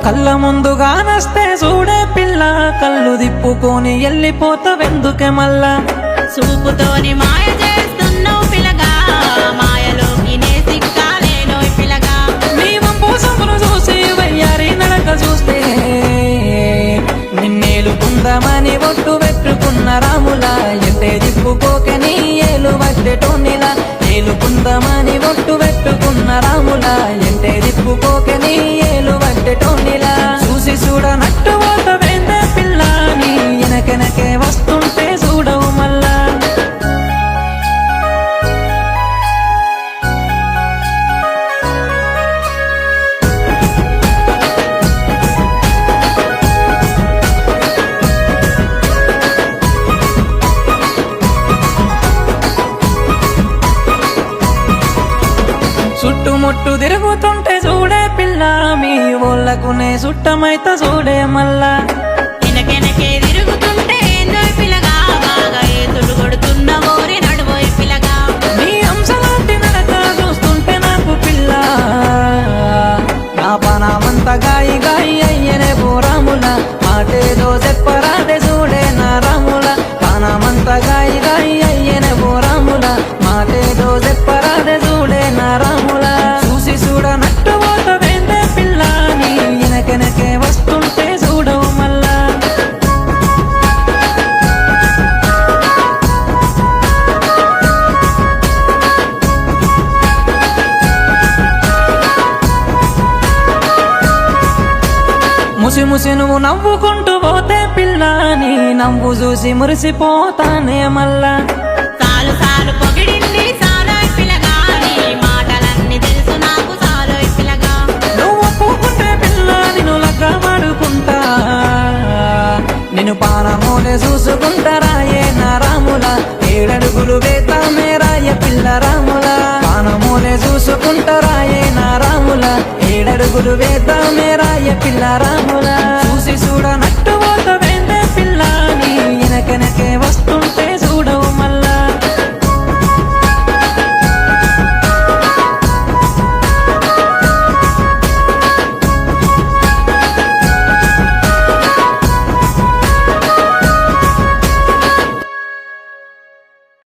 కళ్ళ ముందుగా నస్తే చూడే పిల్ల కళ్ళు దిప్పుకొని వెళ్ళిపోతావెందుకే మళ్ళా చూపుతోని మాయ చేస్తున్నావు పిలగా మాయలోకి నే సిక్కాలేనోయ్ పిలగా నీ వంపు సొమ్మును చూసి వయ్యారి నడక చూస్తే నిన్నేలుకుందామని ఒట్టు పెట్టుకున్న రాములా ఎంతే దిప్పుకోకే నీ ఏలు వడ్డెటోనిలా ఏలుకుందామని ఒట్టు పెట్టుకున్న రాములా ఎంతే దిప్పుకోకే నీ ఏలు వడ్డెటోనిలా చూసి చూడనట్టు పోతవేందే పిల్ల నీ వెనకెనకే వస్తుంటే చూడవు మళ్ళా చుట్టుముట్టు తిరుగుతుంటే చూడే పిల్ల మీ ఊళ్ళకునే చుట్టమైతే చూడే మళ్ళా వెనకెనకే తిరుగుతుంటే ఏందోయ్ పిలగా బాగా ఏతులు కొడుతున్న ఓరి నడువోయ్ పిలగా నీ అంశలాంటి నడక చూస్తుంటే నాకు పిల్ల నా పనమంత గాయి గాయి అయ్యనే పోరాముల మాటేదో చెప్పరాదే చూడే నా రాముల పనమంత గాయి గాయి అయ్యనే పోరాముల మాటేదో చెప్పరాదే చూడే నా రాముల చూసి చూడనట్టు పోతవేందే పిల్ల నీ వెనకెనకే వస్తుంటే చూడవు మళ్ళా ముసి ముసి నువ్వు నవ్వుకుంటూ పోతే పిల్ల నీ నవ్వు చూసి మురిసిపోతానే మళ్ళా సాలు సాలు పొగిడింది సాలోయ్ పిలగా నీ మాటలన్నీ తెలుసు నాకు సాలోయ్ పిలగా నువ్వు ఒప్పుకుంటే పిల్ల నిన్ను లగ్గమాడుకుంటా నిన్ను పానమోలే చూసుకుంటా రాయే నా రాముల ఏడడుగులు వేతామే రాయ పిల్ల రాముల పానమోలే చూసుకుంటా రాయే నా రాముల ఏడడుగులు వేతామే రాయ పిల్ల రాముల చూసి చూడనట్టు పోత